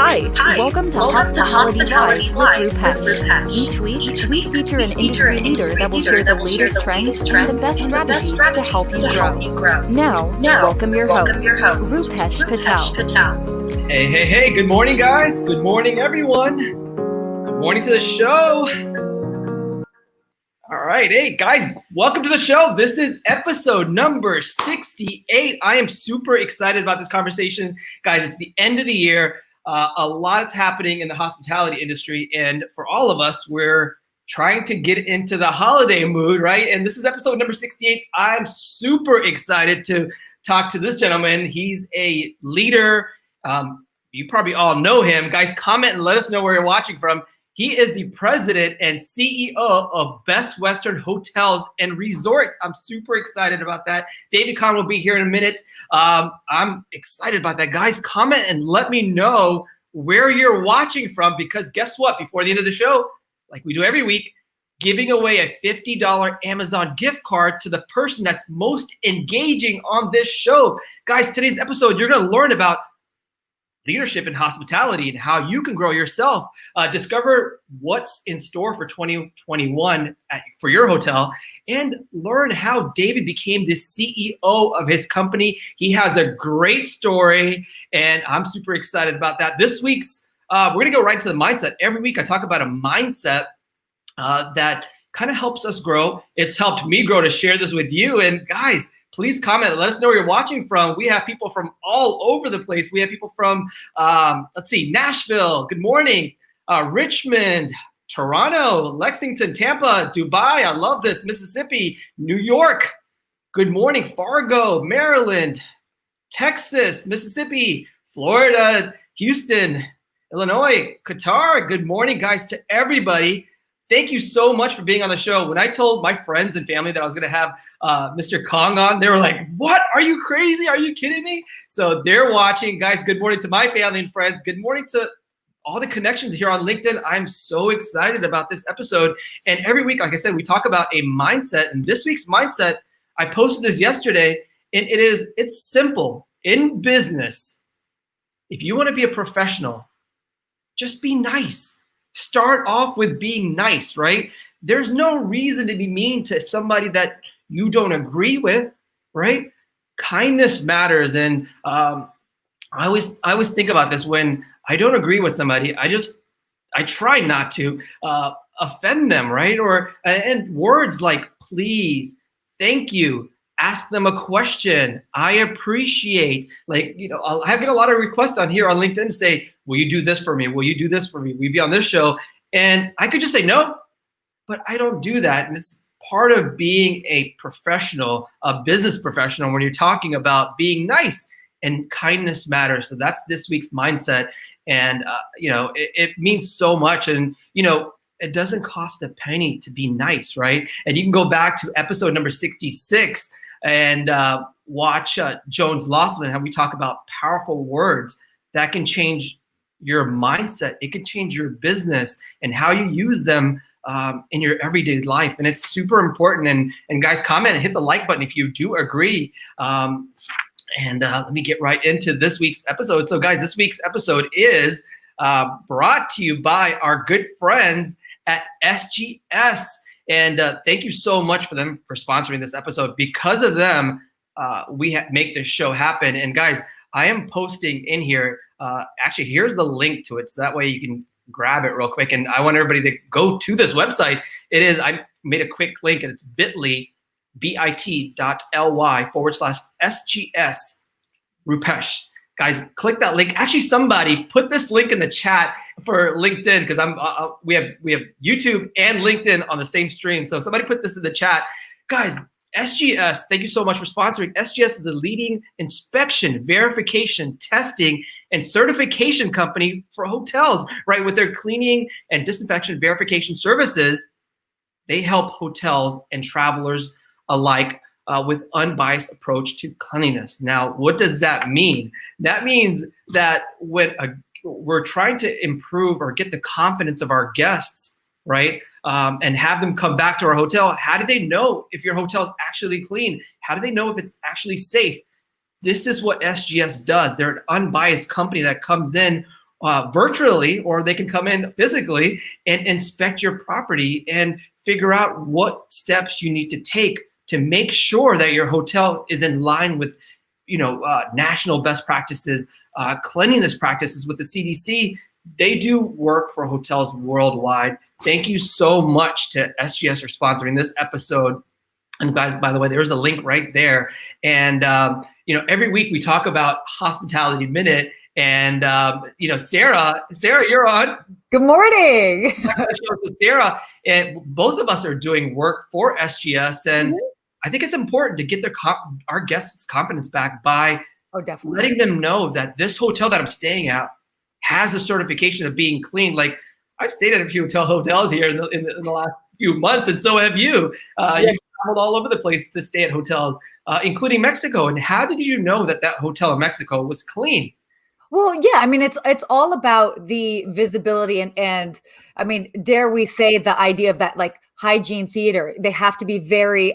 Welcome to Hospitality Live with Rupesh. Each week, we feature an industry leader that will share the latest trends and the best strategies to help you grow. Now, welcome your host, Rupesh Patel. Hey, good morning, guys. Good morning, everyone. Good morning to the show. All right, hey, guys, welcome to the show. This is episode number 68. I am super excited about this conversation. Guys, it's the end of the year. A lot is happening in the hospitality industry, and for all of us, we're trying to get into the holiday mood, right? And this is episode number 68. I'm super excited to talk to this gentleman. He's a leader. You probably all know him. Guys, comment and let us know where you're watching from. He is the president and CEO of Best Western Hotels and Resorts. I'm super excited about that. David Kahn will be here in a minute. I'm excited about that. Guys, comment and let me know where you're watching from, because guess what? Before the end of the show, like we do every week, giving away a $50 Amazon gift card to the person that's most engaging on this show. Guys, today's episode, you're going to learn about leadership in hospitality and how you can grow yourself. Discover what's in store for 2021 for your hotel, and learn how David became the CEO of his company. He has a great story, and I'm super excited about that. This week's, we're gonna go right to the mindset. Every week I talk about a mindset that kind of helps us grow. It's helped me grow to share this with you. And guys, please comment. Let us know where you're watching from. We have people from all over the place. We have people from, Nashville. Good morning. Richmond, Toronto, Lexington, Tampa, Dubai. I love this. Mississippi, New York. Good morning. Fargo, Maryland, Texas, Mississippi, Florida, Houston, Illinois, Qatar. Good morning, guys, to everybody. Thank you so much for being on the show. When I told my friends and family that I was going to have Mr. Kong on, they were like, what? Are you crazy? Are you kidding me? So they're watching. Guys, good morning to my family and friends. Good morning to all the connections here on LinkedIn. I'm so excited about this episode. And every week, like I said, we talk about a mindset. And this week's mindset, I posted this yesterday, and it's simple. In business, if you want to be a professional, just be nice. Start off with being nice, right? There's no reason to be mean to somebody that you don't agree with, right? Kindness matters. And I always think about this when I don't agree with somebody. I try not to offend them, right? And words like please, thank you, ask them a question, I appreciate. I get a lot of requests on here on LinkedIn to say, will you do this for me? Will you do this for me? Will you be on this show? And I could just say no, but I don't do that. And it's part of being a professional, a business professional, when you're talking about being nice, and kindness matters. So that's this week's mindset. And, it means so much. And, it doesn't cost a penny to be nice, right? And you can go back to episode number 66 and watch Jones Laughlin, how we talk about powerful words that can change your mindset. It can change your business and how you use them in your everyday life. And it's super important. And guys, comment and hit the like button if you do agree. And let me get right into this week's episode. So guys, this week's episode is brought to you by our good friends at SGS. And thank you so much for them for sponsoring this episode. Because of them, we make this show happen. And guys, I am posting in here. Actually, here's the link to it, so that way you can grab it real quick. And I want everybody to go to this website. I made a quick link, and it's bit.ly, bit.ly/SGS Rupesh. Guys, click that link. Actually, somebody put this link in the chat for LinkedIn, because we have YouTube and LinkedIn on the same stream. So somebody put this in the chat. Guys, SGS, thank you so much for sponsoring. SGS is a leading inspection, verification, testing, and certification company for hotels, right? With their cleaning and disinfection verification services, they help hotels and travelers alike with unbiased approach to cleanliness. Now, what does that mean? That means that when we're trying to improve or get the confidence of our guests, right? And have them come back to our hotel. How do they know if your hotel is actually clean? How do they know if it's actually safe? This is what SGS does. They're an unbiased company that comes in virtually, or they can come in physically and inspect your property and figure out what steps you need to take to make sure that your hotel is in line with, national best practices, cleanliness practices with the CDC. They do work for hotels worldwide. Thank you so much to SGS for sponsoring this episode. And guys, by the way, there's a link right there. And, every week we talk about Hospitality Minute. And, Sarah, you're on. Good morning. So Sarah, and both of us are doing work for SGS. And I think it's important to get our guests' confidence back by letting them know that this hotel that I'm staying at has a certification of being clean. Like, I've stayed at a few hotels here in the last few months, and so have you. You've traveled all over the place to stay at hotels, including Mexico. And how did you know that hotel in Mexico was clean? Well, yeah, I mean, it's all about the visibility and I mean, dare we say the idea of that, like, hygiene theater. They have to be very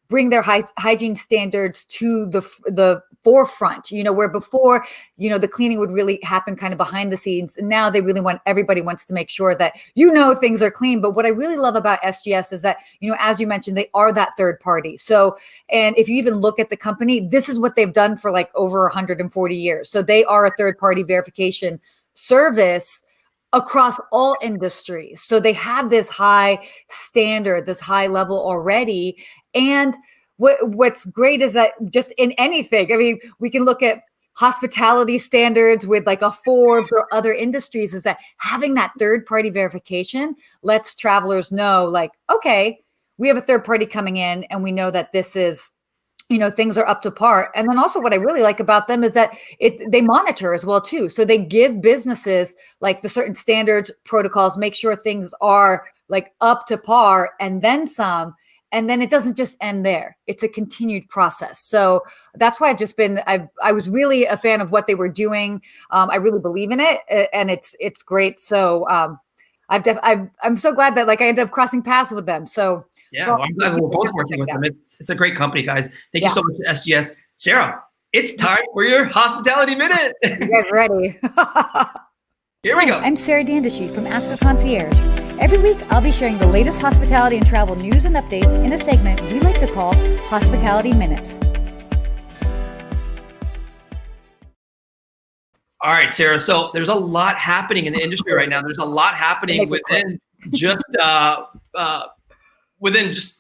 bring their hygiene standards to the forefront, where before, the cleaning would really happen kind of behind the scenes. And now everybody wants to make sure that, things are clean. But what I really love about SGS is that, as you mentioned, they are that third party. So, and if you even look at the company, this is what they've done for like over 140 years. So they are a third party verification service across all industries. So they have this high standard, this high level already. And what's great is that just in anything, I mean, we can look at hospitality standards with like a Forbes or other industries, is that having that third party verification lets travelers know, like, okay, we have a third party coming in and we know that this is, things are up to par. And then also what I really like about them is that they monitor as well too. So they give businesses like the certain standards, protocols, make sure things are like up to par and then some. And then it doesn't just end there. It's a continued process. So that's why I was really a fan of what they were doing. I really believe in it, and it's great. So I'm so glad that I ended up crossing paths with them. So yeah, I'm glad we're both working with them. It's a great company, guys. Thank you so much to SGS. Sarah, it's time for your Hospitality Minute. Get ready. Here we go. I'm Sarah Dandashy from Ask a Concierge. Every week, I'll be sharing the latest hospitality and travel news and updates in a segment we like to call Hospitality Minutes. All right, Sarah. So there's a lot happening in the industry right now. There's a lot happening within just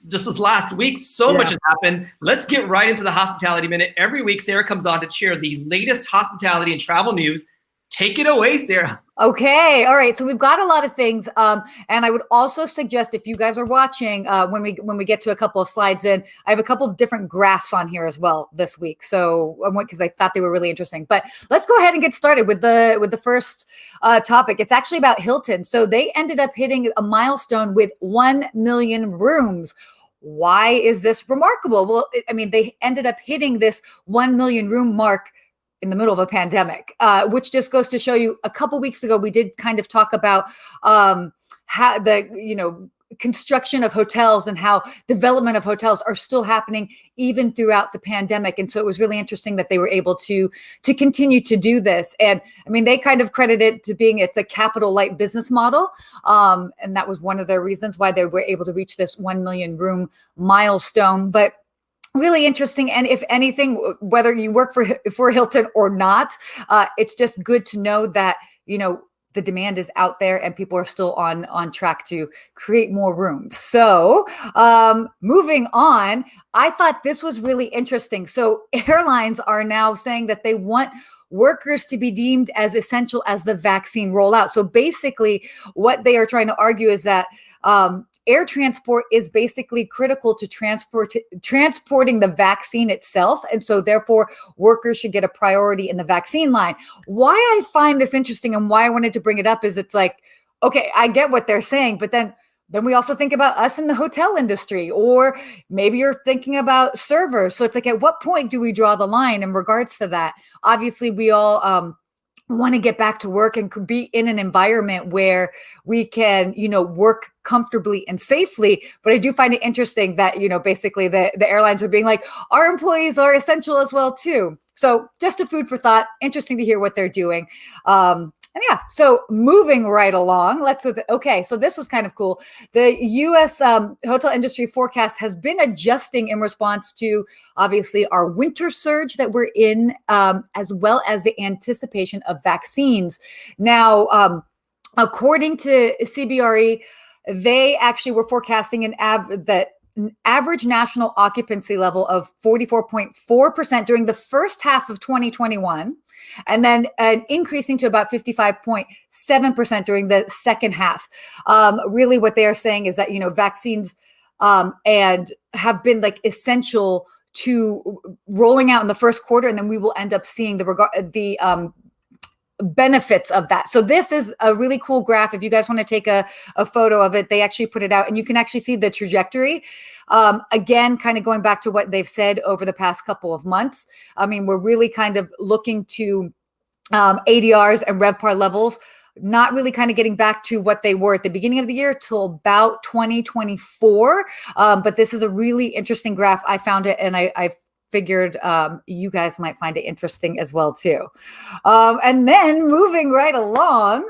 this last week. So much has happened. Let's get right into the Hospitality Minute. Every week, Sarah comes on to share the latest hospitality and travel news. Take it away, Sarah. Okay. All right. So we've got a lot of things. And I would also suggest, if you guys are watching, when we get to a couple of slides in, I have a couple of different graphs on here as well this week. So because I thought they were really interesting, but let's go ahead and get started with the first topic. It's actually about Hilton. So they ended up hitting a milestone with 1 million rooms. Why is this remarkable? Well, I mean, they ended up hitting this 1 million room mark in the middle of a pandemic, which just goes to show you, a couple weeks ago, we did kind of talk about how the, construction of hotels and how development of hotels are still happening even throughout the pandemic. And so it was really interesting that they were able to continue to do this. And I mean, they kind of credit it to being, it's a capital light business model. And that was one of their reasons why they were able to reach this 1 million room milestone. But really interesting. And if anything, whether you work for Hilton or not, it's just good to know that, the demand is out there and people are still on track to create more rooms. So moving on, I thought this was really interesting. So airlines are now saying that they want workers to be deemed as essential as the vaccine rollout. So basically what they are trying to argue is that air transport is basically critical to transporting the vaccine itself. And so therefore workers should get a priority in the vaccine line. Why I find this interesting and why I wanted to bring it up is it's like, okay, I get what they're saying, but then we also think about us in the hotel industry, or maybe you're thinking about servers. So it's like, at what point do we draw the line in regards to that? Obviously we all, want to get back to work and could be in an environment where we can, work comfortably and safely. But I do find it interesting that, basically the airlines are being like, our employees are essential as well too. So just a food for thought. Interesting to hear what they're doing. And yeah, so moving right along, okay, so this was kind of cool. The U.S. Hotel industry forecast has been adjusting in response to obviously our winter surge that we're in, as well as the anticipation of vaccines. Now, according to CBRE, they actually were forecasting an average national occupancy level of 44.4% during the first half of 2021, and then increasing to about 55.7% during the second half. Really what they are saying is that, vaccines and have been like essential to rolling out in the first quarter, and then we will end up seeing the benefits of that. So this is a really cool graph. If you guys want to take a photo of it, they actually put it out and you can actually see the trajectory. Again, kind of going back to what they've said over the past couple of months. I mean, we're really kind of looking to ADRs and RevPAR levels, not really kind of getting back to what they were at the beginning of the year till about 2024. But this is a really interesting graph. I found it and I figured you guys might find it interesting as well too. And then moving right along,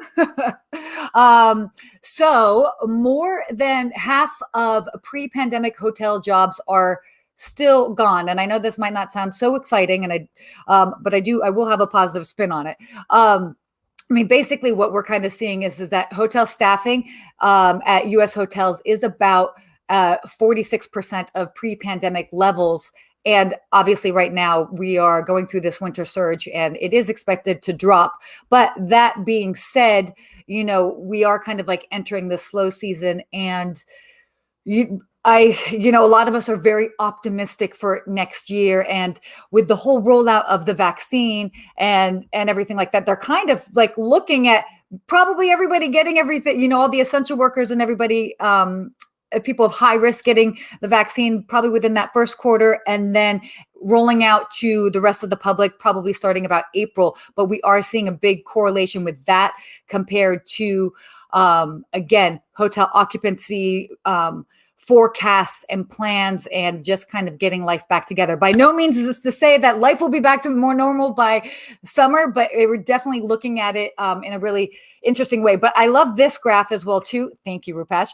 so more than half of pre-pandemic hotel jobs are still gone. And I know this might not sound so exciting, and but I will have a positive spin on it. I mean, basically what we're kind of seeing is that hotel staffing at U.S. hotels is about 46% of pre-pandemic levels. And obviously right now we are going through this winter surge and it is expected to drop. But that being said, we are kind of like entering the slow season, and a lot of us are very optimistic for next year. And with the whole rollout of the vaccine and everything like that, they're kind of like looking at probably everybody getting everything, all the essential workers and everybody, people of high risk getting the vaccine probably within that first quarter, and then rolling out to the rest of the public probably starting about April. But we are seeing a big correlation with that compared to, again, hotel occupancy forecasts and plans, and just kind of getting life back together. By no means is this to say that life will be back to more normal by summer, but we're definitely looking at it in a really interesting way. But I love this graph as well too. Thank you, Rupesh.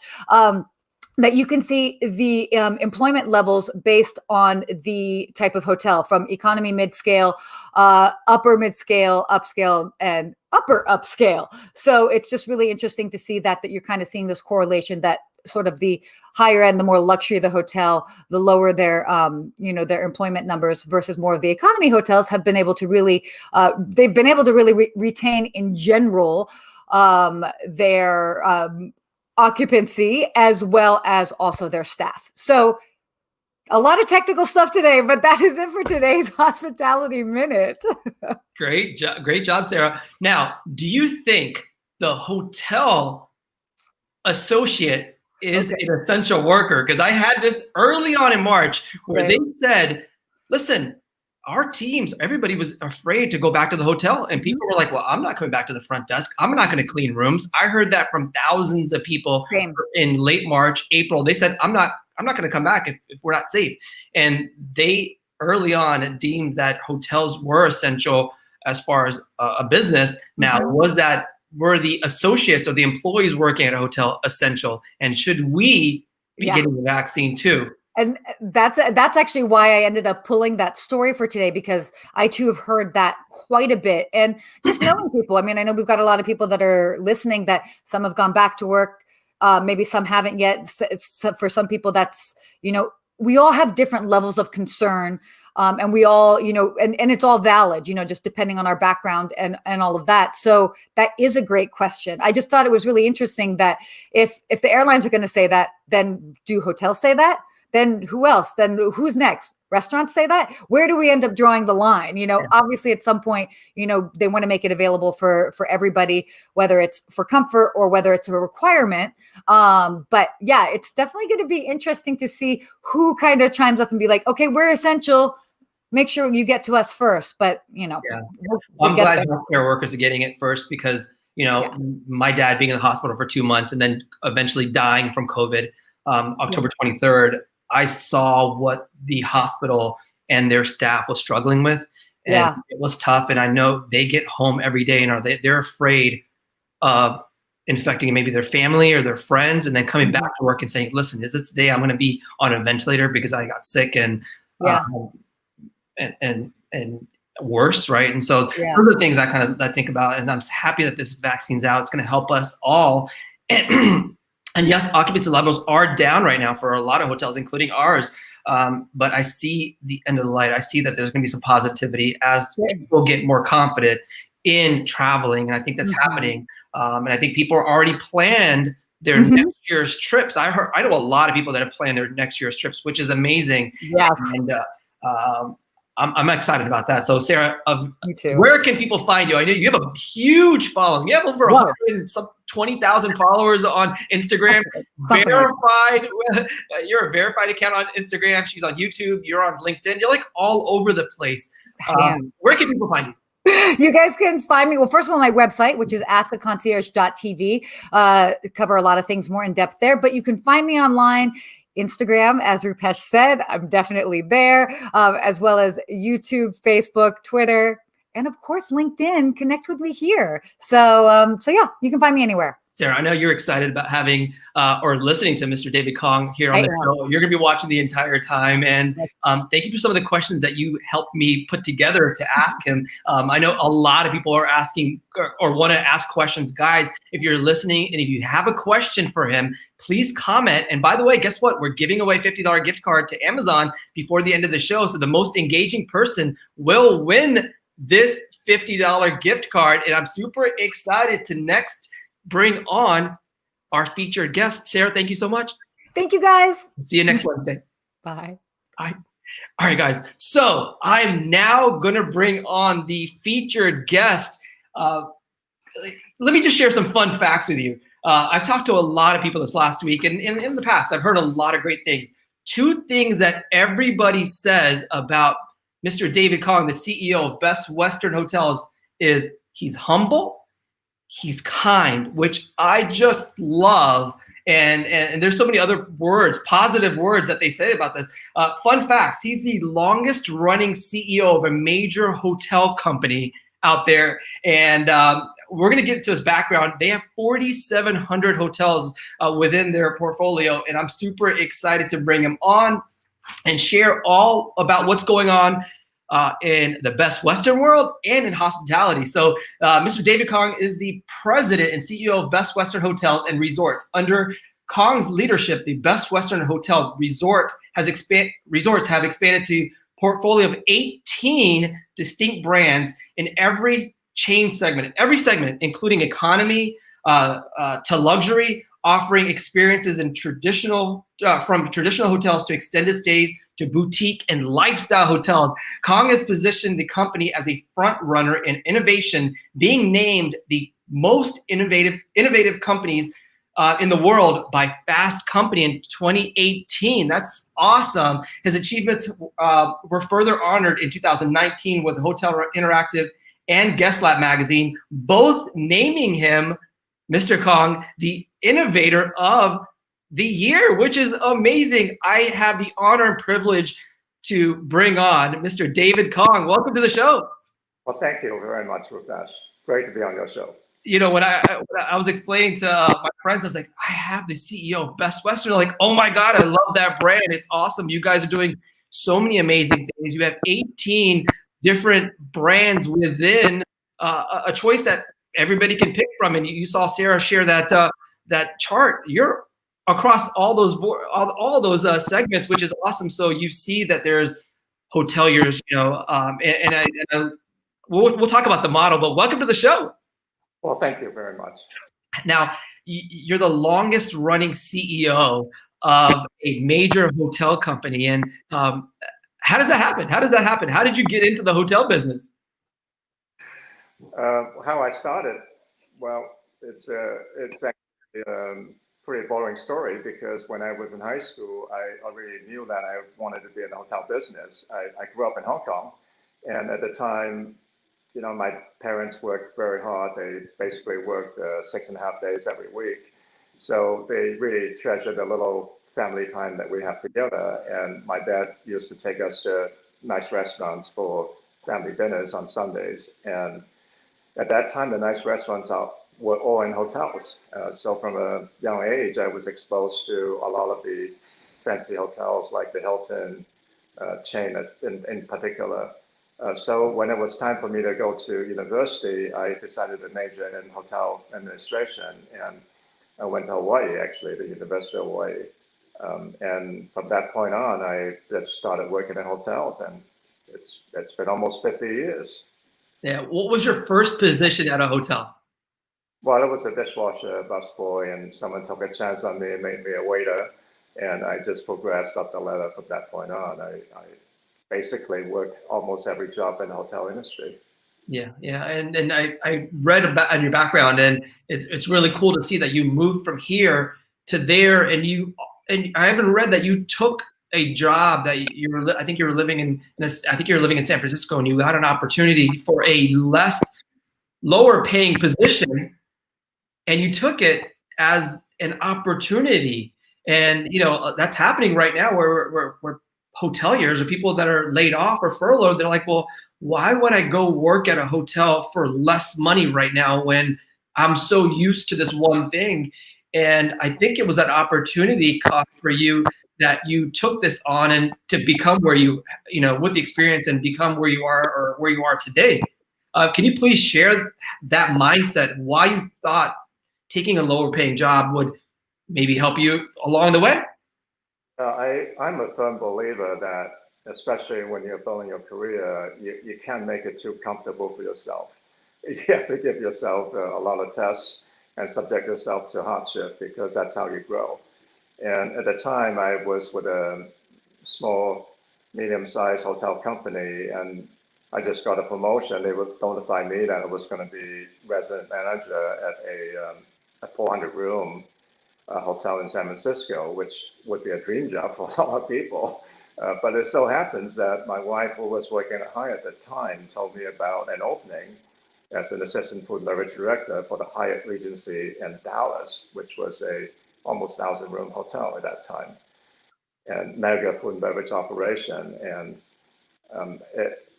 That you can see the employment levels based on the type of hotel, from economy, mid-scale, upper mid-scale, upscale, and upper upscale. So it's just really interesting to see that you're kind of seeing this correlation, that sort of the higher end, the more luxury of the hotel, the lower their employment numbers, versus more of the economy hotels have been able to really, they've been able to really retain in general their occupancy, as well as also their staff. So a lot of technical stuff today, but that is it for today's Hospitality Minute. Great job, Sarah. Now, do you think the hotel associate is an essential worker? Because I had this early on in March where they said, listen, our teams, everybody was afraid to go back to the hotel, and people were like, well, I'm not coming back to the front desk. I'm not going to clean rooms. I heard that from thousands of people in late March, April. They said, I'm not going to come back if we're not safe. And they early on deemed that hotels were essential as far as a business. Now, were the associates or the employees working at a hotel essential? And should we be getting the vaccine too? And that's actually why I ended up pulling that story for today, because I too have heard that quite a bit. And just knowing people, I mean, I know we've got a lot of people that are listening that some have gone back to work. Maybe some haven't yet. For some people, that's, we all have different levels of concern. And we all, and it's all valid, just depending on our background and all of that. So that is a great question. I just thought it was really interesting that if the airlines are going to say that, then do hotels say that? Then who else? Then who's next? Restaurants say that? Where do we end up drawing the line? Obviously at some point, they want to make it available for everybody, whether it's for comfort or whether it's a requirement. But yeah, it's definitely going to be interesting to see who kind of chimes up and be like, okay, we're essential. Make sure you get to us first. But, I'm glad healthcare workers are getting it first, because, my dad being in the hospital for 2 months and then eventually dying from COVID, October 23rd, I saw what the hospital and their staff was struggling with. and it was tough. And I know they get home every day and they're afraid of infecting maybe their family or their friends, and then coming back to work and saying, listen, is this the day I'm going to be on a ventilator because I got sick and worse, right? And so those are the things I think about, and I'm happy that this vaccine's out. It's going to help us all. And yes, occupancy levels are down right now for a lot of hotels, including ours. But I see the end of the light. I see that there's going to be some positivity as people get more confident in traveling, and I think that's happening. And I think people are already planned their next year's trips. I know a lot of people that have planned their next year's trips, which is amazing. Yes. And I'm excited about that. So Sarah, Me too. Where can people find you? I know you have a huge following. You have over 120,000 followers on Instagram. Verified. You're a verified account on Instagram. She's on YouTube. You're on LinkedIn. You're like all over the place. Where can people find you? You guys can find me. Well, first of all, my website, which is askaconcierge.tv, cover a lot of things more in depth there, but you can find me online. Instagram, as Rupesh said, I'm definitely there, as well as YouTube, Facebook, Twitter, and of course, LinkedIn. Connect with me here. So yeah, you can find me anywhere. Sarah, I know you're excited about having or listening to Mr. David Kong here on the show. You're going to be watching the entire time. And thank you for some of the questions that you helped me put together to ask him. I know a lot of people are asking or want to ask questions. Guys, if you're listening and if you have a question for him, please comment. And by the way, guess what? We're giving away a $50 gift card to Amazon before the end of the show. So the most engaging person will win this $50 gift card. And I'm super excited to next bring on our featured guest. Sarah, thank you so much. Thank you, guys. See you next Wednesday. Bye. Bye. All right, guys. So I'm now going to bring on the featured guest. Let me just share some fun facts with you. I've talked to a lot of people this last week, and in the past, I've heard a lot of great things. Two things that everybody says about Mr. David Kong, the CEO of Best Western Hotels, is he's humble, he's kind, which I just love. And there's so many other words, positive words that they say about this. Fun facts, he's the longest running CEO of a major hotel company out there. And we're going to get to his background. They have 4,700 hotels within their portfolio. And I'm super excited to bring him on and share all about what's going on in the Best Western world and in hospitality. So Mr. David Kong is the president and CEO of Best Western Hotels and Resorts. Under Kong's leadership, the Best Western Hotel Resorts have expanded to portfolio of 18 distinct brands in every chain segment, including economy to luxury, offering experiences in from traditional hotels to extended stays to boutique and lifestyle hotels. Kong has positioned the company as a front runner in innovation, being named the most innovative companies in the world by Fast Company in 2018. That's awesome. His achievements were further honored in 2019 with Hotel Interactive and Guest Lab magazine, both naming him, Mr. Kong, the innovator of the year, which is amazing. I have the honor and privilege to bring on Mr. David Kong. Welcome to the show. Well, thank you very much, Rupesh. Great to be on your show. You know, when I was explaining to my friends, I was like, I have the CEO of Best Western. They're like, oh my God, I love that brand. It's awesome. You guys are doing so many amazing things. You have 18 different brands within a choice that everybody can pick from. And you saw Sarah share that chart. You're across all those segments, which is awesome. So you see that there's hoteliers, you know, we'll talk about the model, but welcome to the show. Well, thank you very much. Now, you're the longest running CEO of a major hotel company. And how does that happen? How did you get into the hotel business? How I started? Well, it's actually pretty boring story, because when I was in high school, I already knew that I wanted to be in the hotel business. I grew up in Hong Kong, and at the time, you know, my parents worked very hard. They basically worked 6.5 days every week. So they really treasured the little family time that we have together. And my dad used to take us to nice restaurants for family dinners on Sundays. And at that time, the nice restaurants were all in hotels. So from a young age, I was exposed to a lot of the fancy hotels like the Hilton chain in particular. So when it was time for me to go to university, I decided to major in hotel administration, and I went to Hawaii, actually, the University of Hawaii. And from that point on, I just started working in hotels, and it's been almost 50 years. Yeah. What was your first position at a hotel? Well, I was a dishwasher, busboy, and someone took a chance on me and made me a waiter, and I just progressed up the ladder from that point on. I basically worked almost every job in the hotel industry. Yeah, yeah, and I read about on your background, and it's really cool to see that you moved from here to there, and I haven't read that you took a job that I think you were living in this. I think you were living in San Francisco, and you got an opportunity for a lower paying position, and you took it as an opportunity. And that's happening right now, where hoteliers or people that are laid off or furloughed, they're like, well, why would I go work at a hotel for less money right now when I'm so used to this one thing? And I think it was an opportunity cost for you that you took this on and to become where with the experience and become where you are or where you are today. Can you please share that mindset, why you thought taking a lower paying job would maybe help you along the way? I'm a firm believer that, especially when you're building your career, you can't make it too comfortable for yourself. You have to give yourself a lot of tests and subject yourself to hardship, because that's how you grow. And at the time, I was with a small, medium-sized hotel company, and I just got a promotion. They would notify me that I was going to be resident manager at a 400-room hotel in San Francisco, which would be a dream job for a lot of people. But it so happens that my wife, who was working at Hyatt at the time, told me about an opening as an assistant food and beverage director for the Hyatt Regency in Dallas, which was a almost 1,000-room hotel at that time, and mega food and beverage operation. And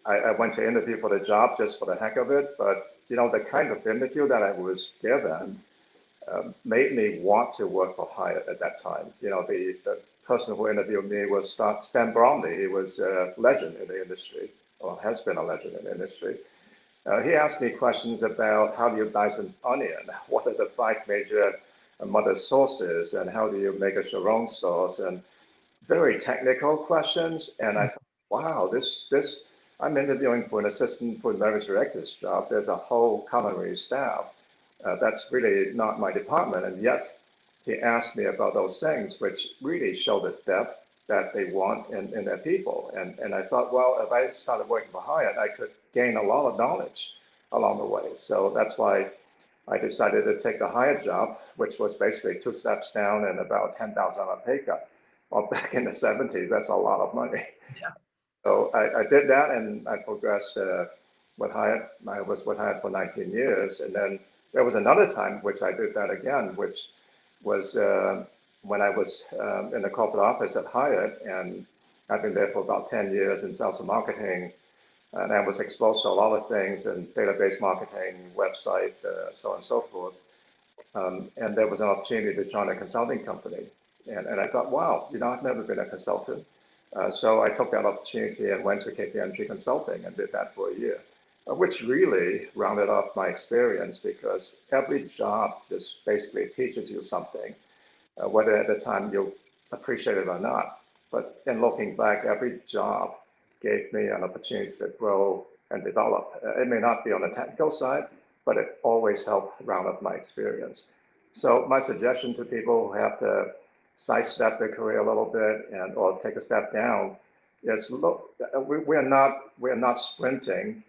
I went to interview for the job just for the heck of it, but the kind of interview that I was given made me want to work for Hyatt at that time. The person who interviewed me was Stan Bromley. He was a legend in the industry, or has been a legend in the industry. He asked me questions about how do you dice an onion, what are the 5 major mother sauces, and how do you make a Sharon sauce, and very technical questions. And I thought, wow, I'm interviewing for an assistant food and beverage director's job. There's a whole culinary staff. That's really not my department, and yet he asked me about those things, which really show the depth that they want in their people. And I thought, well, if I started working for Hyatt, I could gain a lot of knowledge along the way. So that's why I decided to take the Hyatt job, which was basically 2 steps down and about $10,000 pay cut. Well, back in the 70s, that's a lot of money. Yeah. So I did that, and I progressed with Hyatt. I was with Hyatt for 19 years, and then there was another time which I did that again, which was when I was in the corporate office at Hyatt, and I've been there for about 10 years in sales and marketing, and I was exposed to a lot of things in database marketing, website, so on and so forth. And there was an opportunity to join a consulting company, and I thought, wow, I've never been a consultant. So I took that opportunity and went to KPMG Consulting and did that for a year, which really rounded off my experience, because every job just basically teaches you something, whether at the time you appreciate it or not. But in looking back, every job gave me an opportunity to grow and develop. It may not be on the technical side, but it always helped round up my experience. So my suggestion to people who have to sidestep their career a little bit or take a step down is, look, we're not sprinting.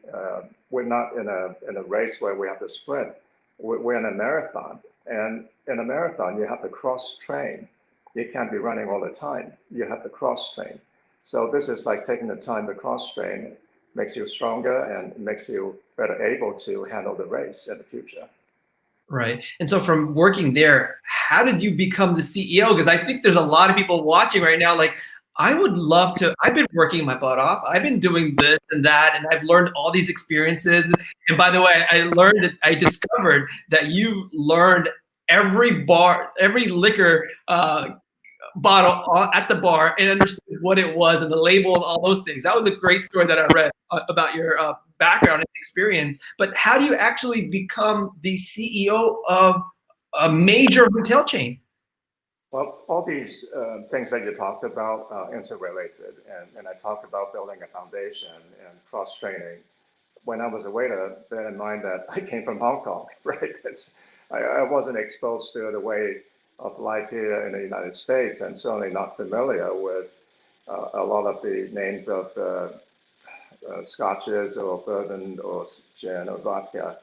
We're not in a race where we have to sprint. We're in a marathon, and in a marathon you have to cross train. You can't be running all the time. You have to cross train. So this is like taking the time to cross train. Makes you stronger and makes you better able to handle the race in the future. Right. And so from working there, how did you become the CEO? Because I think there's a lot of people watching right now like, I would love to. I've been working my butt off. I've been doing this and that, and I've learned all these experiences. And by the way, I discovered that you learned every bar, every liquor bottle at the bar and understood what it was and the label and all those things. That was a great story that I read about your background and experience. But how do you actually become the CEO of a major hotel chain? Well, all these things that you talked about are interrelated, and I talked about building a foundation and cross-training. When I was a waiter, bear in mind that I came from Hong Kong, right? I wasn't exposed to the way of life here in the United States, and certainly not familiar with a lot of the names of scotches or bourbon or gin or vodka.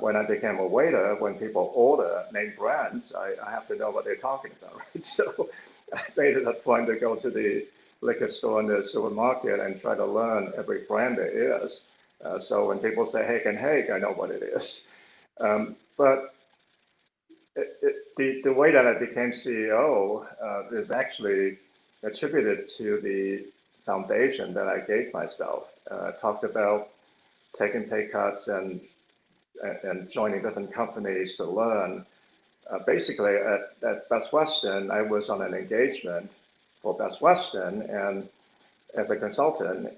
When I became a waiter, when people order name brands, I have to know what they're talking about, right? So I made it a point to go to the liquor store and the supermarket and try to learn every brand there is. So when people say Hake and Hake, I know what it is. But the way that I became CEO is actually attributed to the foundation that I gave myself. I talked about taking pay cuts and joining different companies to learn. Basically, at Best Western, I was on an engagement for Best Western and as a consultant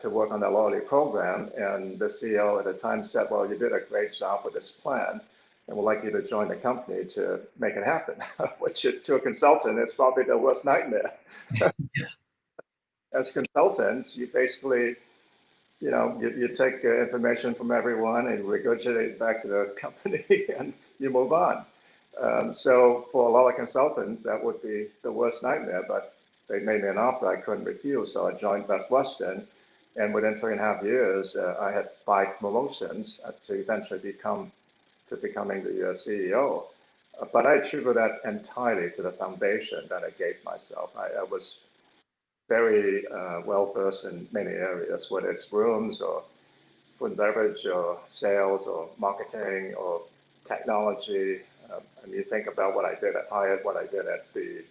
to work on the loyalty program. And the CEO at the time said, well, you did a great job with this plan, and we'd like you to join the company to make it happen, which to a consultant is probably the worst nightmare. As consultants, you basically you take information from everyone and regurgitate it back to the company and you move on. So for a lot of consultants, that would be the worst nightmare, but they made me an offer I couldn't refuse. So I joined Best Western, and within 3.5 years, I had 5 promotions to eventually becoming the CEO. But I attribute that entirely to the foundation that I gave myself. I was very well versed in many areas, whether it's rooms or food and beverage or sales or marketing or technology. And you think about what I did at Hyatt, what I did at the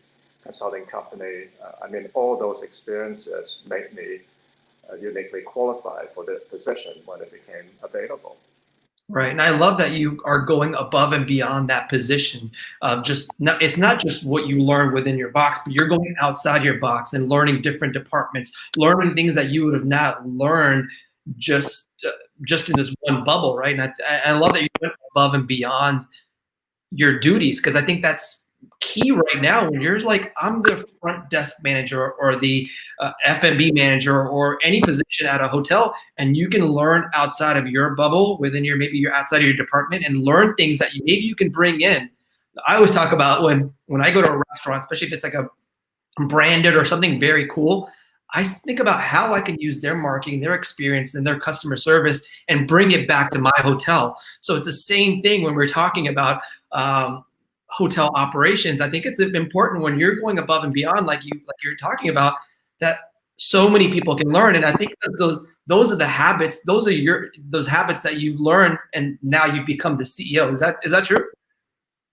consulting company. I mean, all those experiences made me uniquely qualified for the position when it became available. Right, and I love that you are going above and beyond that position. It's not just what you learn within your box, but you're going outside your box and learning different departments, learning things that you would have not learned just in this one bubble, right? And I love that you went above and beyond your duties, because I think that's key right now when you're like, I'm the front desk manager or the F&B manager or any position at a hotel, and you can learn outside of your bubble within maybe you're outside of your department and learn things that maybe you can bring in. I always talk about when I go to a restaurant, especially if it's like a branded or something very cool, I think about how I can use their marketing, their experience, and their customer service and bring it back to my hotel. So it's the same thing when we're talking about hotel operations. I think it's important when you're going above and beyond, like you're talking about, that so many people can learn. And I think those are the habits. Those habits that you've learned, and now you've become the CEO. Is that true?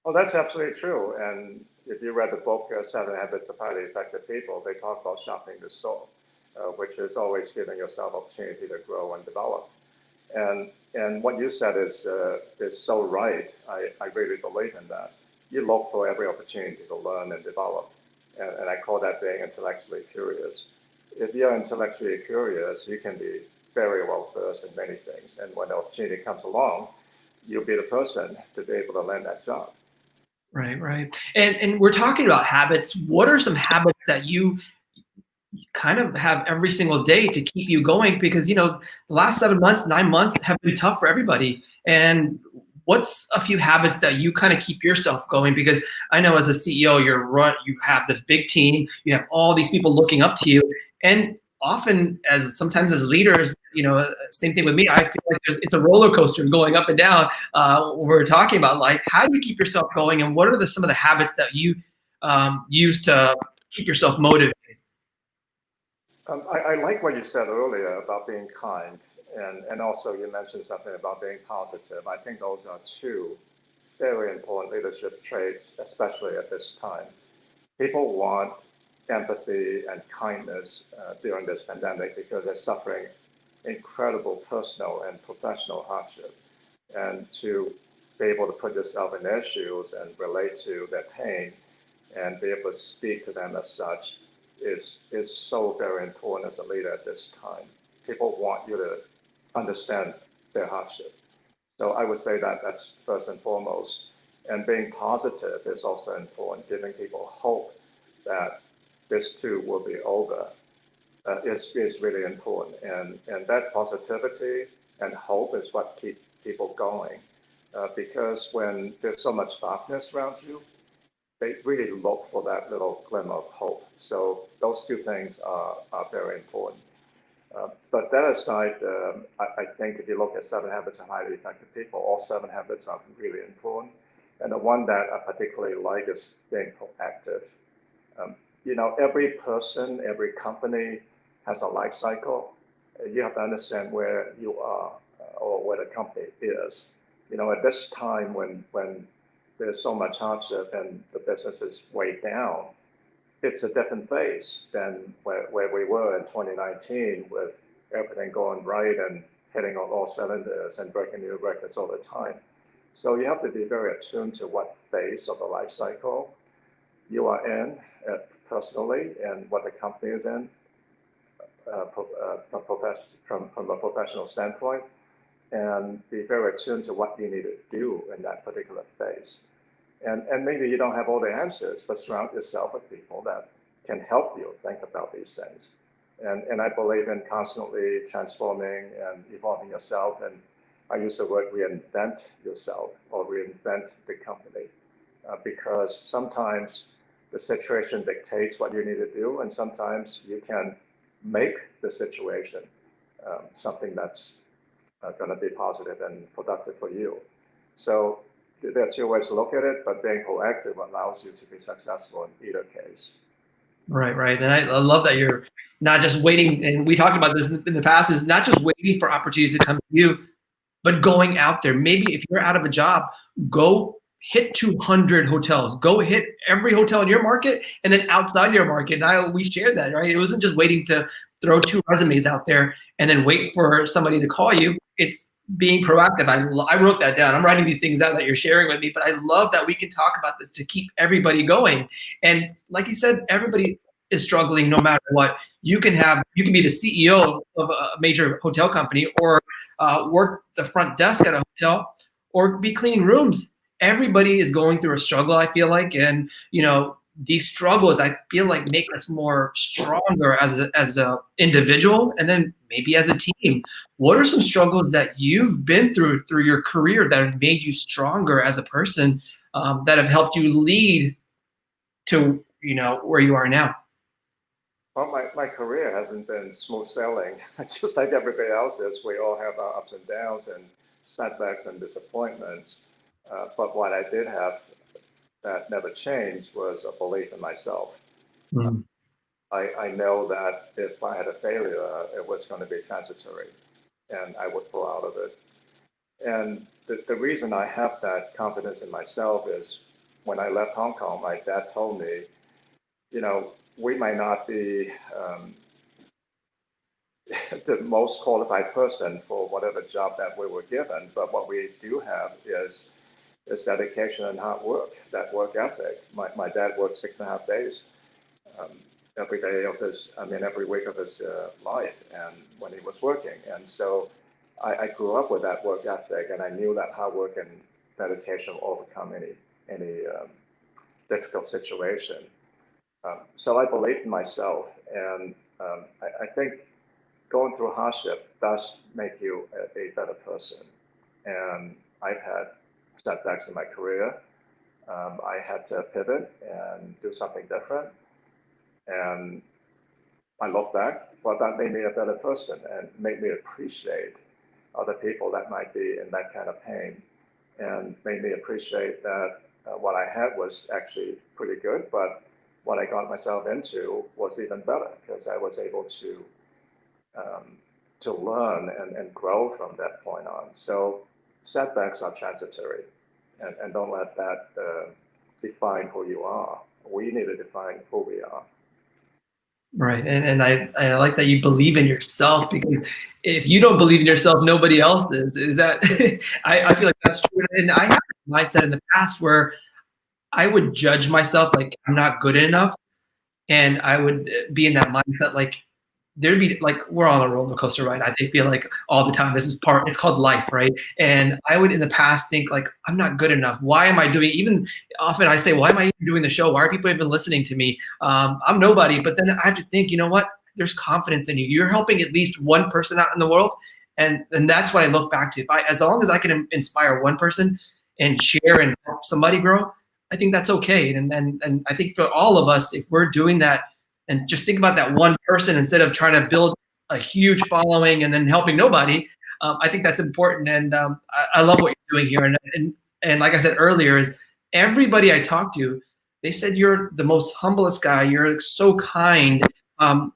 Well, that's absolutely true. And if you read the book, 7 Habits of Highly Effective People, they talk about sharpening the soul, which is always giving yourself opportunity to grow and develop. And what you said is so right. I really believe in that. You look for every opportunity to learn and develop. And I call that being intellectually curious. If you're intellectually curious, you can be very well versed in many things. And when the opportunity comes along, you'll be the person to be able to land that job. Right. And we're talking about habits. What are some habits that you kind of have every single day to keep you going? Because, the last 7 months, 9 months have been tough for everybody. And what's a few habits that you kind of keep yourself going? Because I know as a CEO, you have this big team, you have all these people looking up to you. And often sometimes as leaders, same thing with me, I feel like it's a roller coaster going up and down when we're talking about life. How do you keep yourself going, and what are some of the habits that you use to keep yourself motivated? I like what you said earlier about being kind, and also you mentioned something about being positive. I think those are 2 very important leadership traits, especially at this time. People want empathy and kindness during this pandemic because they're suffering incredible personal and professional hardship. And to be able to put yourself in their shoes and relate to their pain and be able to speak to them as such is so very important as a leader at this time. People want you to understand their hardship. So I would say that that's first and foremost. And being positive is also important, giving people hope that this too will be over is really important. And that positivity and hope is what keeps people going. Because when there's so much darkness around you, they really look for that little glimmer of hope. So those two things are very important. But that aside, I think if you look at 7 Habits of Highly Effective People, all 7 habits are really important. And the one that I particularly like is being proactive. Every person, every company has a life cycle. You have to understand where you are or where the company is. At this time when there's so much hardship and the business is way down, it's a different phase than where we were in 2019 with everything going right and hitting on all cylinders and breaking new records all the time. So you have to be very attuned to what phase of the life cycle you are in personally and what the company is in from a professional standpoint, and be very attuned to what you need to do in that particular phase. And maybe you don't have all the answers, but surround yourself with people that can help you think about these things. And I believe in constantly transforming and evolving yourself. And I use the word reinvent yourself or reinvent the company because sometimes the situation dictates what you need to do, and sometimes you can make the situation something that's going to be positive and productive for you. So there are two ways to look at it, but being proactive allows you to be successful in either case. Right. And I love that you're not just waiting, and we talked about this in the past, is not just waiting for opportunities to come to you, but going out there. Maybe if you're out of a job, go hit 200 hotels. Go hit every hotel in your market and then outside your market. And we shared that, right? It wasn't just waiting to throw 2 resumes out there and then wait for somebody to call you. It's being proactive. I wrote that down. I'm writing these things out that you're sharing with me, but I love that we can talk about this to keep everybody going. And like you said, everybody is struggling no matter what. You can be the CEO of a major hotel company or work the front desk at a hotel or be cleaning rooms. Everybody is going through a struggle, I feel like. And, these struggles, I feel like, make us more stronger as a individual and then maybe as a team. What are some struggles that you've been through your career that have made you stronger as a person, that have helped you lead to, where you are now? Well, my career hasn't been smooth sailing. Just like everybody else is, we all have our ups and downs and setbacks and disappointments. But what I did have that never changed was a belief in myself. Mm. I know that if I had a failure, it was going to be transitory and I would pull out of it. And the reason I have that confidence in myself is when I left Hong Kong, my dad told me, we might not be the most qualified person for whatever job that we were given, but what we do have is dedication and hard work, that work ethic. My dad worked 6.5 days every week of his life, and when he was working. And so I grew up with that work ethic, and I knew that hard work and dedication will overcome any difficult situation. So I believed in myself, and I think going through hardship does make you a better person. And I've had setbacks in my career. I had to pivot and do something different. And I look back, well, that made me a better person and made me appreciate other people that might be in that kind of pain, and made me appreciate that what I had was actually pretty good, but what I got myself into was even better because I was able to learn and grow from that point on. So setbacks are transitory, and don't let that define who you are. We need to define who we are. Right. And I like that you believe in yourself, because if you don't believe in yourself, nobody else is. Is that I feel like that's true. And I had a mindset in the past where I would judge myself like I'm not good enough. And I would be in that mindset like there'd be like we're on a roller coaster ride. I feel like all the time. This is part. It's called life, right? And I would in the past think like I'm not good enough. Why am I doing? Even often I say, why am I even doing the show? Why are people even listening to me? I'm nobody. But then I have to think, you know what? There's confidence in you. You're helping at least one person out in the world, and that's what I look back to. If I, as long as I can inspire one person and share and help somebody grow, I think that's okay. And I think for all of us, if we're doing that and just think about that one person instead of trying to build a huge following and then helping nobody. I think that's important, and I love what you're doing here. And like I said earlier, is everybody I talked to, they said you're the most humblest guy. You're so kind. Um,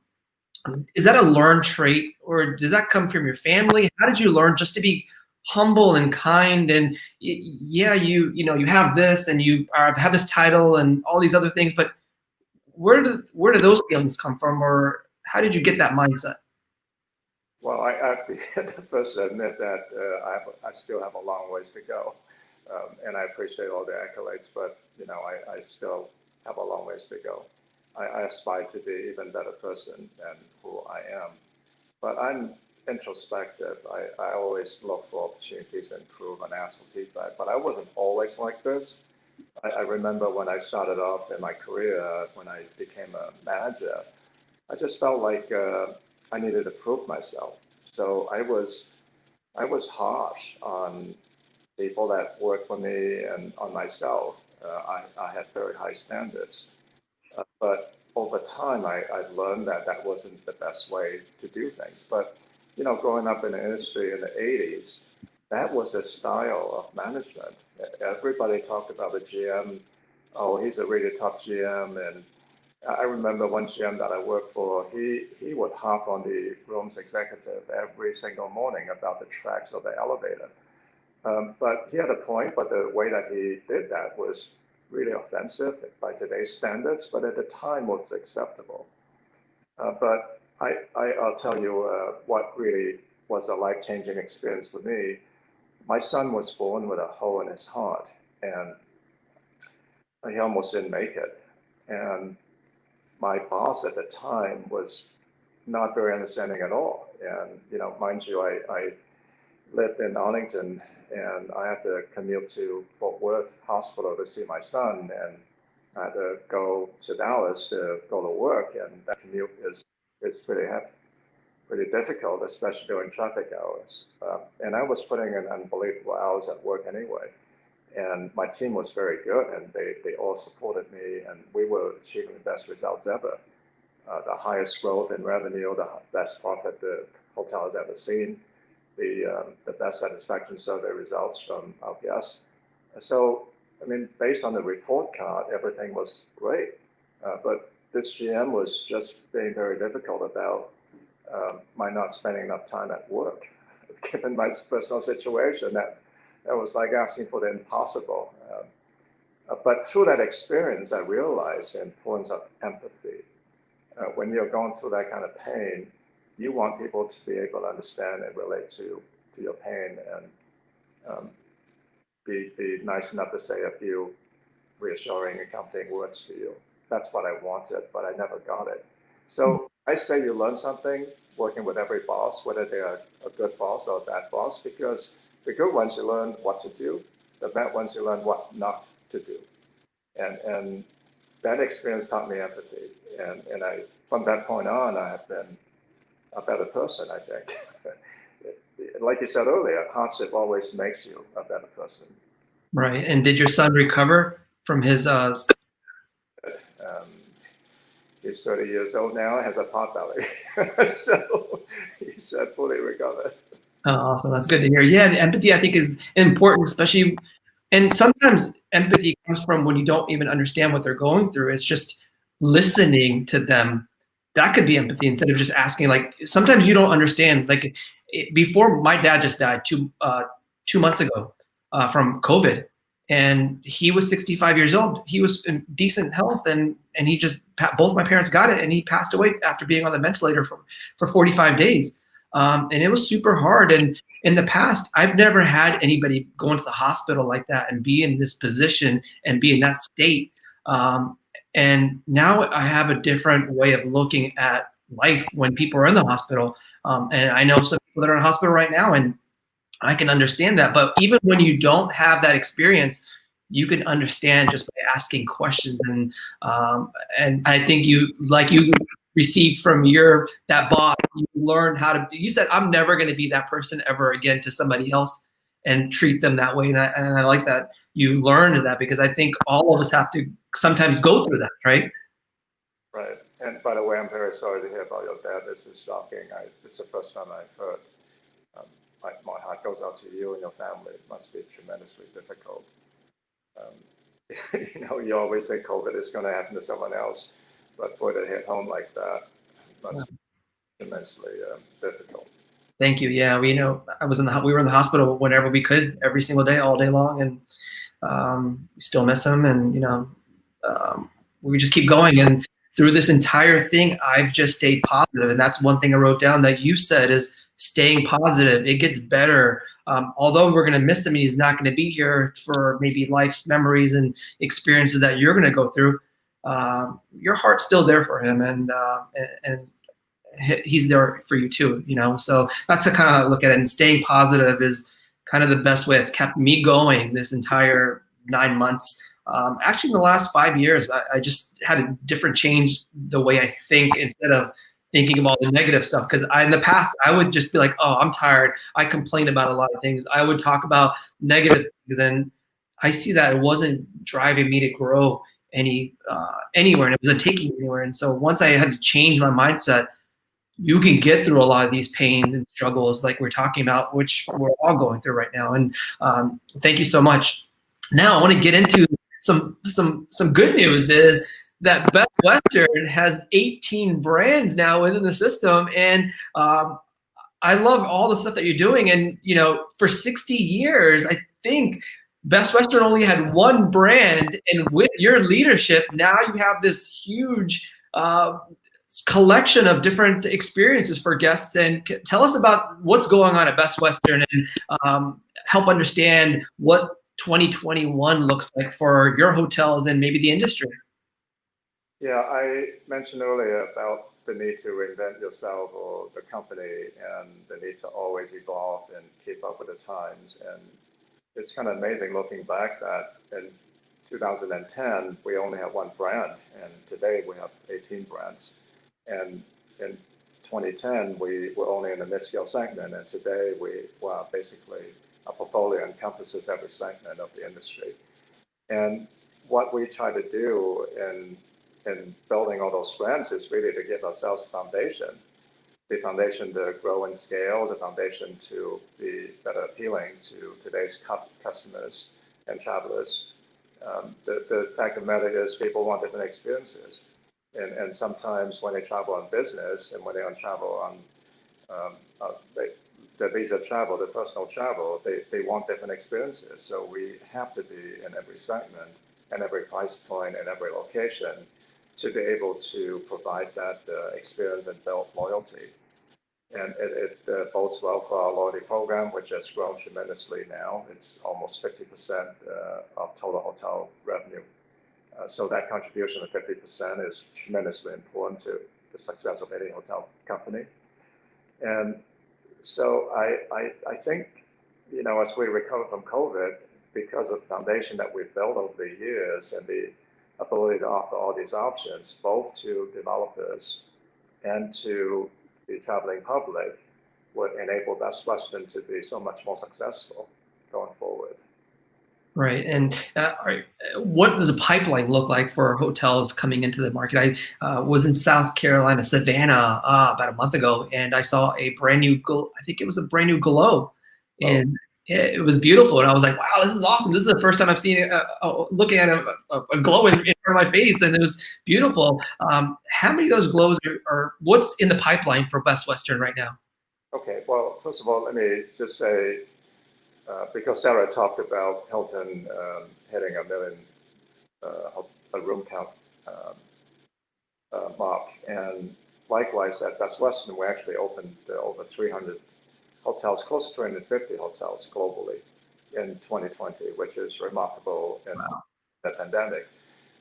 is that a learned trait, or does that come from your family? How did you learn just to be humble and kind? And yeah, you have this, and you have this title and all these other things, but where do those feelings come from, or how did you get that mindset? Well, I have to first admit that I still have a long ways to go, and I appreciate all the accolades, but I still have a long ways to go. I aspire to be an even better person than who I am, but I'm introspective. I always look for opportunities to improve and ask for feedback, but I wasn't always like this. I remember when I started off in my career, when I became a manager, I just felt like I needed to prove myself. So I was harsh on people that worked for me and on myself. I had very high standards, but over time I learned that that wasn't the best way to do things. But growing up in the industry in the '80s, that was a style of management. Everybody talked about the GM. Oh, he's a really tough GM, and I remember one GM that I worked for, he would harp on the room's executive every single morning about the tracks of the elevator. But he had a point, but the way that he did that was really offensive by today's standards, but at the time was acceptable. But I'll tell you what really was a life-changing experience for me. My son was born with a hole in his heart, and he almost didn't make it. And my boss at the time was not very understanding at all. And, mind you, I lived in Arlington, and I had to commute to Fort Worth Hospital to see my son, and I had to go to Dallas to go to work, and that commute is pretty difficult, especially during traffic hours. And I was putting in unbelievable hours at work anyway. And my team was very good, and they all supported me, and we were achieving the best results ever. The highest growth in revenue, the best profit the hotel has ever seen, the best satisfaction survey results from our guests. So, I mean, based on the report card, everything was great. But this GM was just being very difficult about my not spending enough time at work, given my personal situation. That was like asking for the impossible. But through that experience, I realized the importance of empathy. When you're going through that kind of pain, you want people to be able to understand and relate to your pain, and be nice enough to say a few reassuring and comforting words to you. That's what I wanted, but I never got it. So I say you learn something working with every boss, whether they're a good boss or a bad boss, because the good ones you learn what to do, the bad ones you learn what not to do. And that experience taught me empathy. And I, from that point on, I have been a better person, I think. Like you said earlier, hardship always makes you a better person. Right. And did your son recover from his? Um, he's 30 years old now, has a pot belly. So he said fully recovered. Oh, awesome. That's good to hear. Yeah, the empathy I think is important, especially, and sometimes empathy comes from when you don't even understand what they're going through. It's just listening to them. That could be empathy instead of just asking. Like sometimes you don't understand. Like before, my dad just died 2 months ago from COVID, And he was 65 years old. He was in decent health, and he just, both my parents got it, and he passed away after being on the ventilator for 45 days. And it was super hard. And in the past, I've never had anybody go into the hospital like that and be in this position and be in that state. And now I have a different way of looking at life when people are in the hospital. And I know some people that are in the hospital right now, and I can understand that. But even when you don't have that experience, you can understand just by asking questions. And I think you received from that boss, you learned how to, you said, I'm never going to be that person ever again to somebody else and treat them that way. And I like that you learned that, because I think all of us have to sometimes go through that, right? Right. And by the way, I'm very sorry to hear about your dad. This is shocking. It's the first time I've heard. My heart goes out to you and your family. It must be tremendously difficult. You always say COVID is going to happen to someone else, but for it to hit home like that, it must be tremendously difficult. Thank you. Yeah, we were in the hospital whenever we could, every single day, all day long, and we still miss him. And we just keep going. And through this entire thing, I've just stayed positive. And that's one thing I wrote down that you said is staying positive. It gets better. Although we're going to miss him, and he's not going to be here for maybe life's memories and experiences that you're going to go through. Your heart's still there for him, and he's there for you too. So that's to kind of look at it. And staying positive is kind of the best way. It's kept me going this entire 9 months. Actually, in the last 5 years, I just had a different change the way I think, instead of thinking about the negative stuff. Because in the past, I would just be like, oh, I'm tired. I complained about a lot of things. I would talk about negative things. And I see that it wasn't driving me to grow anywhere, and it wasn't taking me anywhere. And so once I had to change my mindset, you can get through a lot of these pains and struggles like we're talking about, which we're all going through right now. And thank you so much. Now I want to get into some good news is that Best Western has 18 brands now within the system. And I love all the stuff that you're doing. And, for 60 years, I think Best Western only had one brand. And with your leadership, now you have this huge collection of different experiences for guests. And tell us about what's going on at Best Western, and help understand what 2021 looks like for your hotels and maybe the industry. Yeah, I mentioned earlier about the need to reinvent yourself or the company, and the need to always evolve and keep up with the times. And it's kind of amazing looking back that in 2010, we only had one brand, and today we have 18 brands. And in 2010, we were only in the mid-scale segment, and today well, basically our portfolio encompasses every segment of the industry. And what we try to do in building all those brands is really to give ourselves the foundation to grow and scale, the foundation to be better appealing to today's customers and travelers. The fact of the matter is people want different experiences. And sometimes when they travel on business, and when they travel on the leisure travel, the personal travel, they want different experiences. So we have to be in every segment and every price point and every location to be able to provide that experience and build loyalty. And it bodes well for our loyalty program, which has grown tremendously now. It's almost 50% of total hotel revenue. So that contribution of 50% is tremendously important to the success of any hotel company. And so I think, as we recover from COVID, because of the foundation that we've built over the years and the ability to offer all these options, both to developers and to the traveling public, would enable Best Western to be so much more successful going forward. Right. And what does a pipeline look like for hotels coming into the market? I was in South Carolina, Savannah, about a month ago, and I saw a brand new, I think it was a brand new Glow. And it was beautiful. And I was like, wow, this is awesome. This is the first time I've seen it, looking at a glow in front of my face, and it was beautiful. How many of those glows are what's in the pipeline for Best Western right now? Okay. Well, first of all, let me just say, because Sarah talked about Hilton hitting a million a room count mark, and likewise at Best Western, we actually opened over 300 hotels, close to 350 hotels globally in 2020, which is remarkable in the pandemic.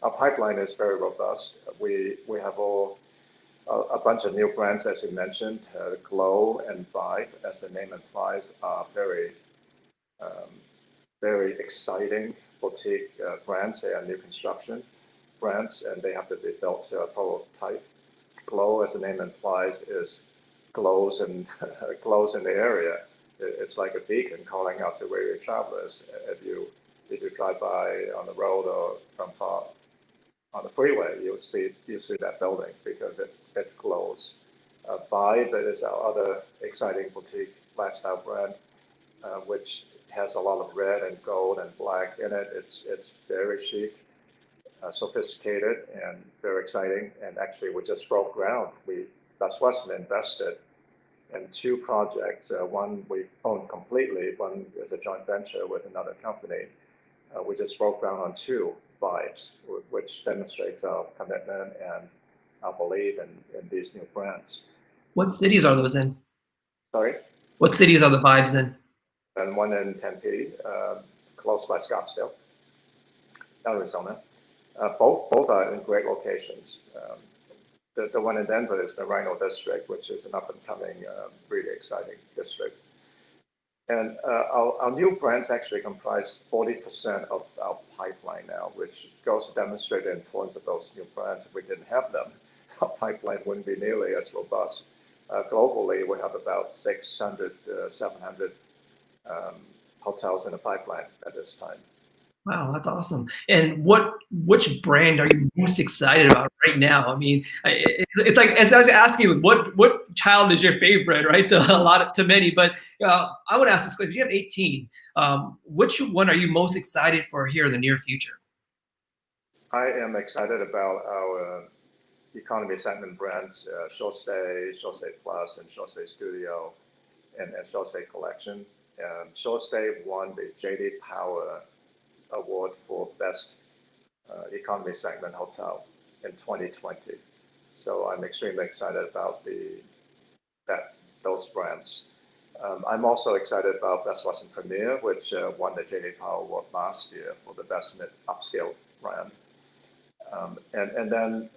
Our pipeline is very robust. We have a bunch of new brands, as you mentioned. Glow and Vibe, as the name implies, are very exciting boutique brands. They are new construction brands, and they have to be built to a prototype. Glow, as the name implies, is glows and glows in the area. It's like a beacon calling out to weary travelers. If you drive by on the road or from far on the freeway, you see that building because it glows. Vibe is our other exciting boutique lifestyle brand, which has a lot of red and gold and black in it. It's very chic, sophisticated, and very exciting. And actually, we just broke ground. Best Western invested in two projects. One we own completely. One is a joint venture with another company. We just broke ground on two Vibes, which demonstrates our commitment and our belief in these new brands. What cities are those in? Sorry? What cities are the Vibes in? And one in Tempe, close by Scottsdale, Arizona. Both are in great locations. The one in Denver is the Rhino District, which is an up-and-coming, really exciting district. And our new brands actually comprise 40% of our pipeline now, which goes to demonstrate the importance of those new brands. If we didn't have them, our pipeline wouldn't be nearly as robust. Globally, we have about 600, 700 hotels in the pipeline at this time. Wow, that's awesome. And which brand are you most excited about right now? I mean, it's like, as I was asking, what child is your favorite, right? To many, but I would ask this question: you have 18. Which one are you most excited for here in the near future? I am excited about our economy segment brands, Showstay, Showstay Plus, and Showstay Studio, and Showstay Collection. Showstay won the J.D. Power Award for Best Economy Segment Hotel in 2020. So I'm extremely excited about those brands. I'm also excited about Best Western Premier, which won the J.D. Power Award last year for the Best Mid Upscale brand. And then,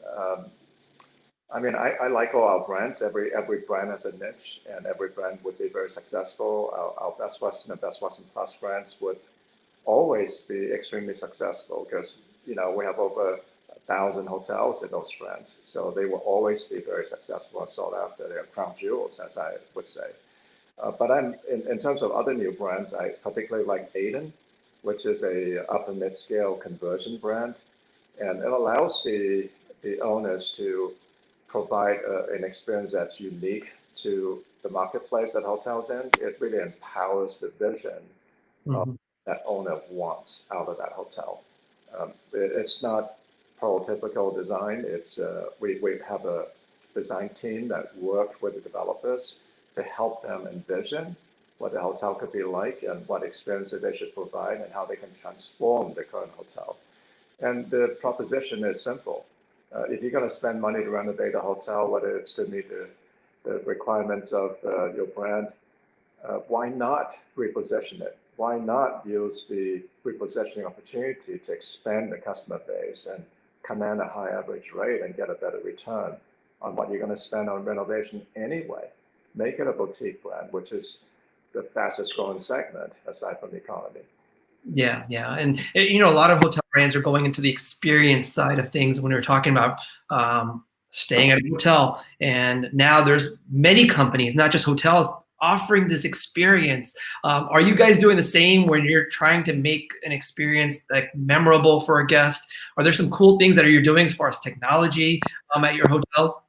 I mean, I like all our brands. Every brand has a niche, and every brand would be very successful. Our Best Western and Best Western Plus brands would always be extremely successful because, you know, we have over 1,000 hotels in those brands. So they will always be very successful and sought after. They're crown jewels, as I would say. But in terms of other new brands, I particularly like Aiden, which is a upper mid-scale conversion brand. And it allows the owners to provide an experience that's unique to the marketplace that hotels in. It really empowers the vision that owner wants out of that hotel. It's not prototypical design. It's we have a design team that worked with the developers to help them envision what the hotel could be like and what experiences they should provide and how they can transform the current hotel. And the proposition is simple. If you're going to spend money to renovate a hotel, whether it's to meet the requirements of your brand, why not reposition it? Why not use the repositioning opportunity to expand the customer base and command a high average rate and get a better return on what you're going to spend on renovation anyway? Make it a boutique brand, which is the fastest growing segment aside from the economy. Yeah, and you know, a lot of hotel brands are going into the experience side of things when we were talking about staying at a hotel. And now there's many companies, not just hotels, offering this experience. Are you guys doing the same when you're trying to make an experience like memorable for a guest? Are there some cool things that you're doing as far as technology at your hotels?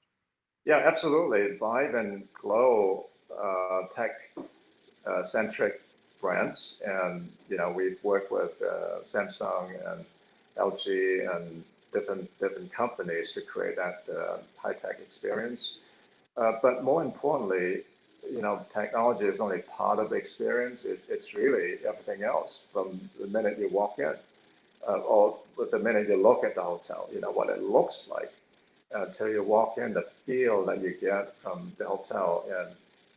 Yeah, absolutely. Vibe and Glow, tech-centric brands, and you know, we've worked with Samsung and LG and different companies to create that high-tech experience. But more importantly, technology is only part of the experience. It's really everything else from the minute you walk in, or the minute you look at the hotel, what it looks like, until you walk in, the feel that you get from the hotel,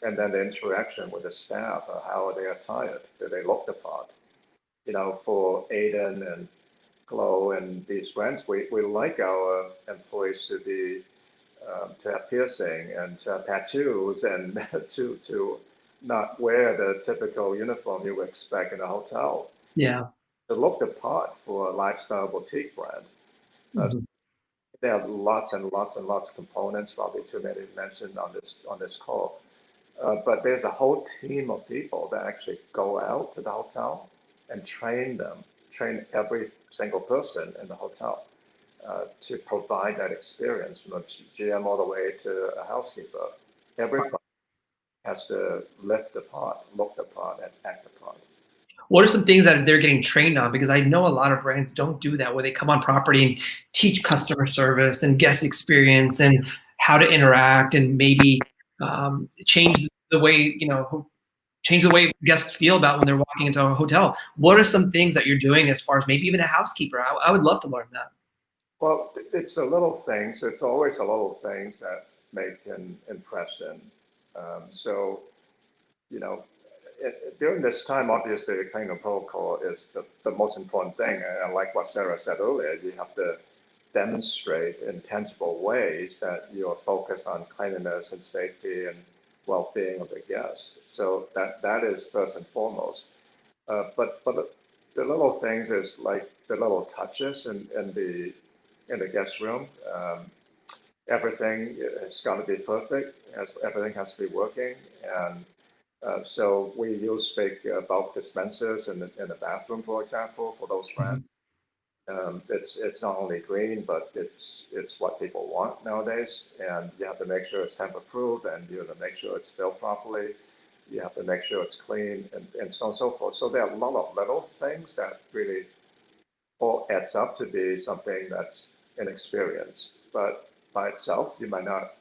and then the interaction with the staff. How are they attired? Do they look the part? For Aiden and Glow and these brands, we like our employees to have piercing and to have tattoos and to not wear the typical uniform you would expect in a hotel. Yeah. To look the part for a lifestyle boutique brand. Mm-hmm. There are lots and lots and lots of components, probably too many mentioned on this call. But there's a whole team of people that actually go out to the hotel and train every single person in the hotel to provide that experience, from a GM all the way to a housekeeper. Everybody has to lift the part, look the part, and act the part. What are some things that they're getting trained on? Because I know a lot of brands don't do that, where they come on property and teach customer service and guest experience and how to interact, and maybe change the way guests feel about when they're walking into a hotel. What are some things that you're doing as far as maybe even a housekeeper? I would love to learn that. Well, it's the little things. It's always the little things that make an impression. So, during this time, obviously, the cleaning protocol is the most important thing. And like what Sarah said earlier, you have to demonstrate in tangible ways that you are focused on cleanliness and safety and well-being of the guests. So that is first and foremost. But the little things is like the little touches in the guest room. Everything has got to be perfect. Everything has to be working, and so we use big bulk dispensers in the bathroom, for example, for those brands. It's not only green, but it's what people want nowadays, and you have to make sure it's tamper-proof, and you have to make sure it's filled properly. You have to make sure it's clean, and so on and so forth. So there are a lot of little things that really all adds up to be something that's an experience. But by itself, you might not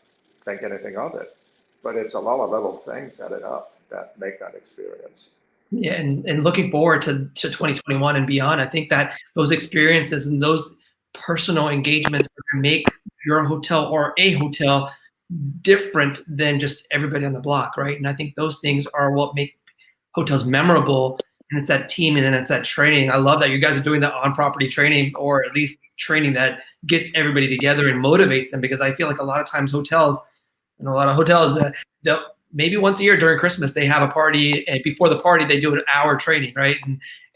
think anything of it. But it's a lot of little things added up that make that experience. Yeah, and looking forward to 2021 and beyond, I think that those experiences and those personal engagements are going to make your hotel or a hotel different than just everybody on the block, right? And I think those things are what make hotels memorable. And it's that team, and then it's that training. I love that you guys are doing that on-property training, or at least training that gets everybody together and motivates them. Because I feel like a lot of times hotels that maybe once a year during Christmas they have a party, and before the party they do an hour training, right?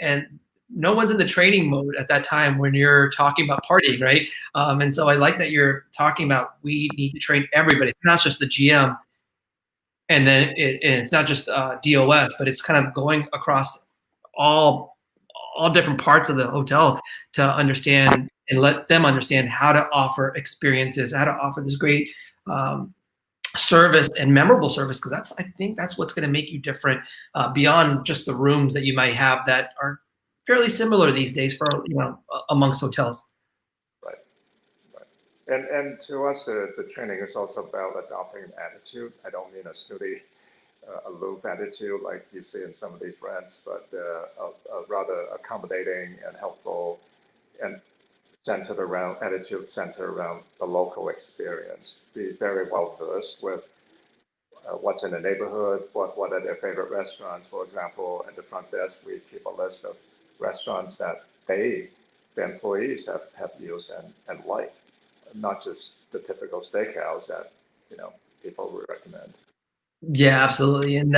And no one's in the training mode at that time when you're talking about partying, right? And so I like that you're talking about we need to train everybody, not just the GM, and then it's not just DOS, but it's kind of going across all different parts of the hotel to understand and let them understand how to offer experiences, how to offer this great service and memorable service, because I think that's what's going to make you different beyond just the rooms that you might have that are fairly similar these days for amongst hotels. Right. And to us, the training is also about adopting an attitude. I don't mean a snooty, aloof attitude like you see in some of these brands, but a rather accommodating and helpful and attitude centered around the local experience. Be very well versed with what's in the neighborhood, what are their favorite restaurants. For example, at the front desk, we keep a list of restaurants that the employees have used and like, not just the typical steakhouse that people would recommend. Yeah, absolutely. And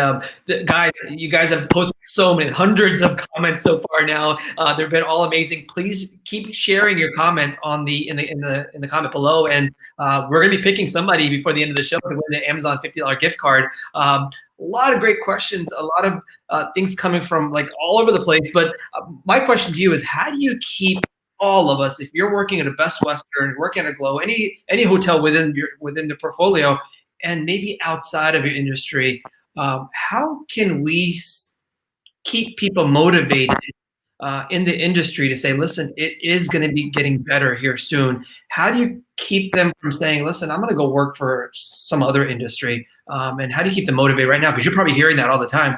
you guys have posted so many hundreds of comments so far now. They've been all amazing. Please keep sharing your comments in the comment below, and we're gonna be picking somebody before the end of the show to win the Amazon $50 gift card. A lot of great questions, a lot of things coming from like all over the place. But my question to you is, how do you keep all of us, if you're working at a Best Western, working at a Glow, any hotel within the portfolio, and maybe outside of your industry, how can we keep people motivated in the industry to say, listen, it is going to be getting better here soon. How do you keep them from saying, listen, I'm going to go work for some other industry? And how do you keep them motivated right now? Because you're probably hearing that all the time.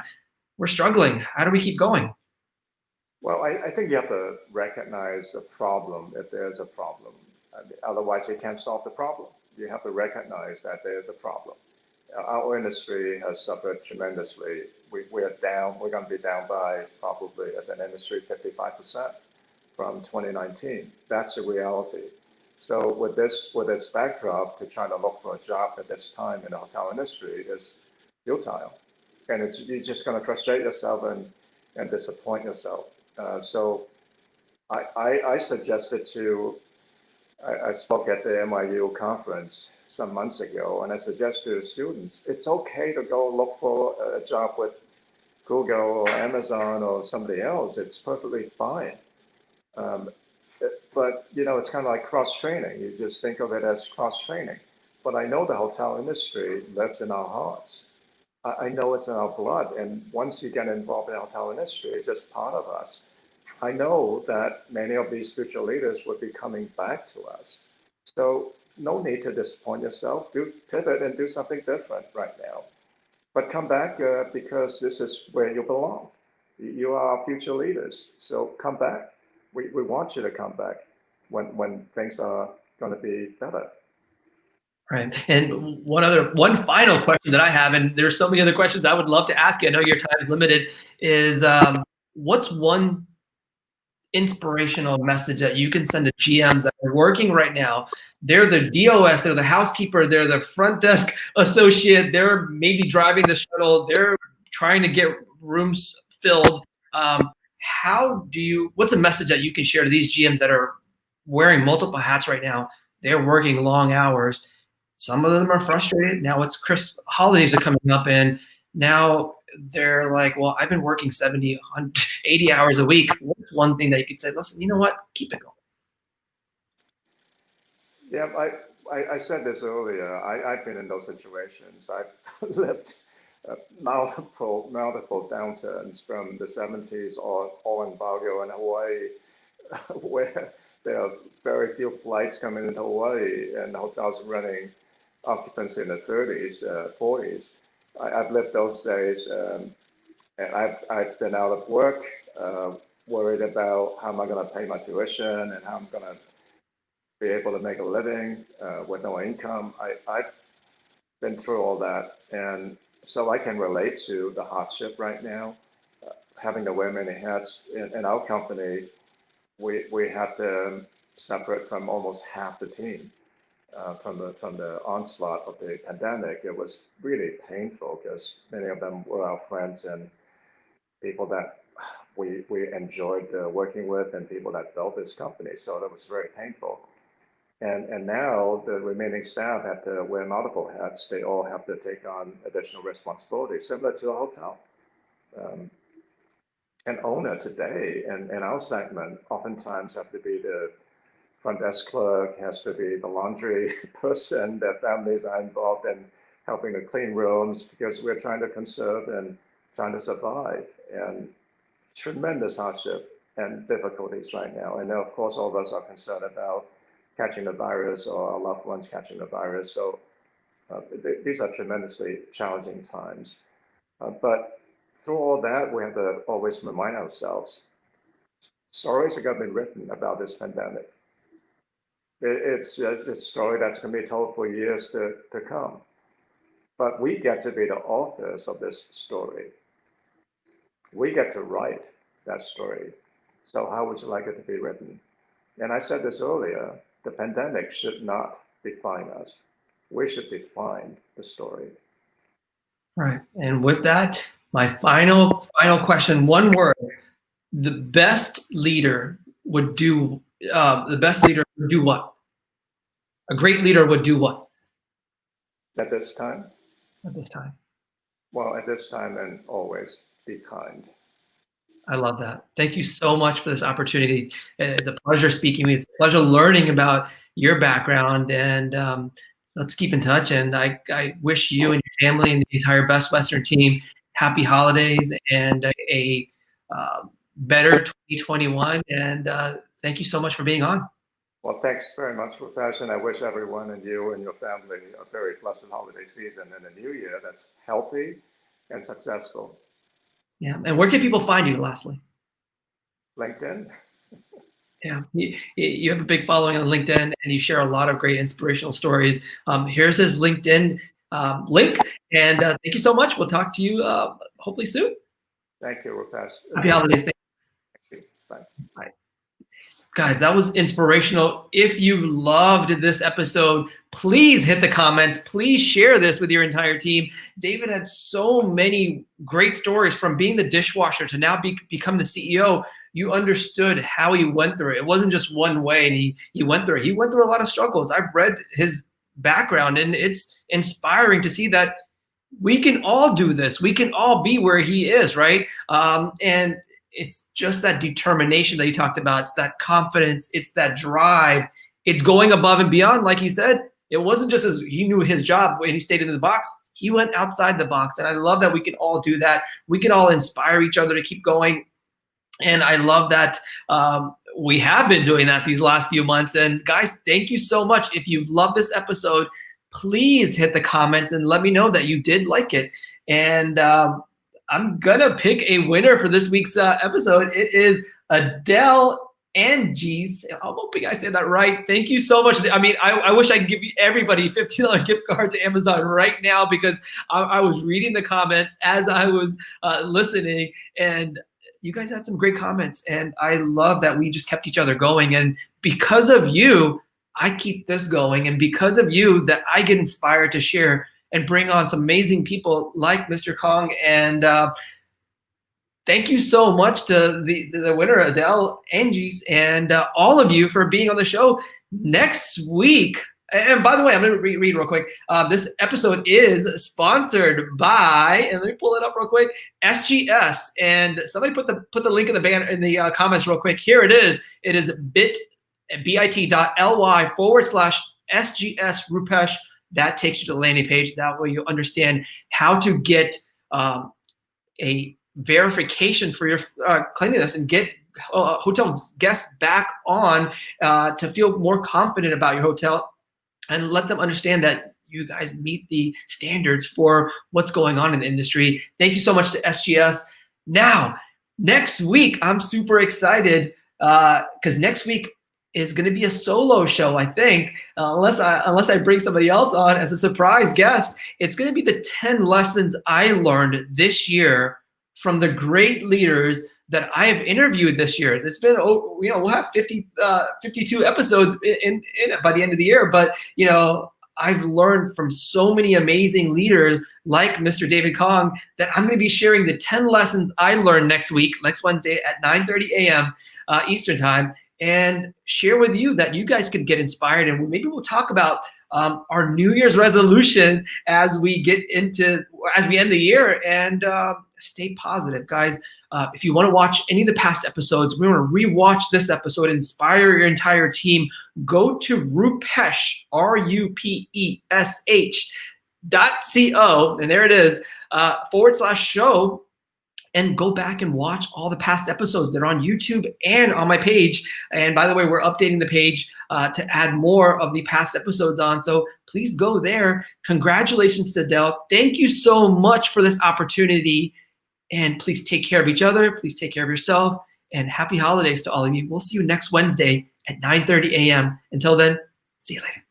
We're struggling. How do we keep going? Well, I think you have to recognize a problem if there's a problem. I mean, otherwise, you can't solve the problem. You have to recognize that there's a problem. Our industry has suffered tremendously. We're down. We're going to be down by probably, as an industry, 55% from 2019. That's a reality. So with this backdrop, to try to look for a job at this time in the hotel industry is futile, and you're just going to frustrate yourself and disappoint yourself. So I suggested I spoke at the NYU conference some months ago, and I suggested to students, it's okay to go look for a job with Google or Amazon or somebody else. It's perfectly fine. But, it's kind of like cross-training. You just think of it as cross-training. But I know the hotel industry lives in our hearts. I know it's in our blood. And once you get involved in the hotel industry, it's just part of us. I know that many of these future leaders would be coming back to us. So no need to disappoint yourself. Do pivot and do something different right now. But come back because this is where you belong. You are our future leaders. So come back. We want you to come back when things are going to be better. Right. And one final question that I have, and there's so many other questions I would love to ask you, I know your time is limited, is what's one inspirational message that you can send to GMs that are working right now? They're the DOS, they're the housekeeper, they're the front desk associate, they're maybe driving the shuttle, they're trying to get rooms filled. What's a message that you can share to these GMs that are wearing multiple hats right now? They're working long hours. Some of them are frustrated. Now holidays are coming up, and now they're like, well, I've been working 70, 80 hours a week. What's one thing that you could say, listen, you know what? Keep it going. Yeah, I said this earlier. I've been in those situations. I've lived multiple downturns from the 70s or embargo in Hawaii, where there are very few flights coming into Hawaii and hotels running occupancy in the 30s, 40s. I've lived those days, and I've been out of work, worried about how am I going to pay my tuition and how I'm going to be able to make a living with no income. I've been through all that, and so I can relate to the hardship right now. Having to wear many hats in our company, we had to separate from almost half the team from the onslaught of the pandemic. It was really painful because many of them were our friends and people that we enjoyed working with and people that built this company. So that was very painful. And now the remaining staff have to wear multiple hats. They all have to take on additional responsibilities, similar to a hotel. An owner today in our segment oftentimes have to be the front desk clerk, has to be the laundry person. Their families are involved in helping to clean rooms because we're trying to conserve and trying to survive. And tremendous hardship and difficulties right now. And of course, all of us are concerned about catching the virus or our loved ones catching the virus. So these are tremendously challenging times. But through all that, we have to always remind ourselves, stories are going to be written about this pandemic. It's a story that's going to be told for years to come. But we get to be the authors of this story. We get to write that story. So how would you like it to be written? And I said this earlier, the pandemic should not define us. We should define the story. Right. And with that, my final question, one word. The best leader would do what? A great leader would do what? At this time? At this time. Well, at this time and always, be kind. I love that. Thank you so much for this opportunity. It's a pleasure speaking with you. It's a pleasure learning about your background, and let's keep in touch. And I wish you and your family and the entire Best Western team happy holidays and a better 2021. And thank you so much for being on. Well, thanks very much, Rupesh, and I wish everyone and you and your family a very blessed holiday season and a new year that's healthy and successful. Yeah. And where can people find you, lastly? LinkedIn. Yeah, you have a big following on LinkedIn, and you share a lot of great inspirational stories. Here's his LinkedIn link, and thank you so much. We'll talk to you hopefully soon. Thank you, Rupesh. Happy holidays. Thank you. Bye. Bye. Guys, that was inspirational. If you loved this episode, please hit the comments. Please share this with your entire team. David had so many great stories, from being the dishwasher to now become the CEO. You understood how he went through it. It wasn't just one way, and he went through it. He went through a lot of struggles. I've read his background, and it's inspiring to see that we can all do this. We can all be where he is, right? And it's just that determination that he talked about. It's that confidence. It's that drive. It's going above and beyond. Like he said, it wasn't just as he knew his job when he stayed in the box. He went outside the box. And I love that we can all do that. We can all inspire each other to keep going. And I love that we have been doing that these last few months. And guys, thank you so much. If you've loved this episode, please hit the comments and let me know that you did like it. And I'm gonna pick a winner for this week's episode. It is Adele Angie's. I'm hoping I said that right. Thank you so much. I mean, I wish I could give you everybody a $15 gift card to Amazon right now, because I was reading the comments as I was listening, and you guys had some great comments, and I love that we just kept each other going. And because of you, I keep this going, and because of you, that I get inspired to share and bring on some amazing people like Mr. Kong. And thank you so much to the winner, Adele Angie's, and all of you for being on the show. Next week, and by the way, I'm going to read real quick. This episode is sponsored by, and let me pull it up real quick, SGS. And somebody put the link in the banner in the comments real quick. Here it is. It is bit.ly/SGS Rupesh. That takes you to the landing page. That way you'll understand how to get a verification for your cleanliness and get hotel guests back on to feel more confident about your hotel, and let them understand that you guys meet the standards for what's going on in the industry. Thank you so much to SGS. Now, next week, I'm super excited because next week is going to be a solo show, I think, unless I bring somebody else on as a surprise guest. It's going to be the 10 lessons I learned this year from the great leaders that I have interviewed this year. It's been, we'll have 52 episodes in it by the end of the year. But, I've learned from so many amazing leaders like Mr. David Kong that I'm going to be sharing the 10 lessons I learned next Wednesday at 9:30 a.m. Eastern time, and share with you that you guys could get inspired. And maybe we'll talk about our New Year's resolution as we end the year, and stay positive, guys. If you want to watch any of the past episodes, we want to rewatch this episode, inspire your entire team, go to Rupesh, RUPESH.co, and there it is, /show, and go back and watch all the past episodes. They're on YouTube and on my page. And by the way, we're updating the page to add more of the past episodes on. So please go there. Congratulations to Adele. Thank you so much for this opportunity. And please take care of each other. Please take care of yourself. And happy holidays to all of you. We'll see you next Wednesday at 9:30 a.m. Until then, see you later.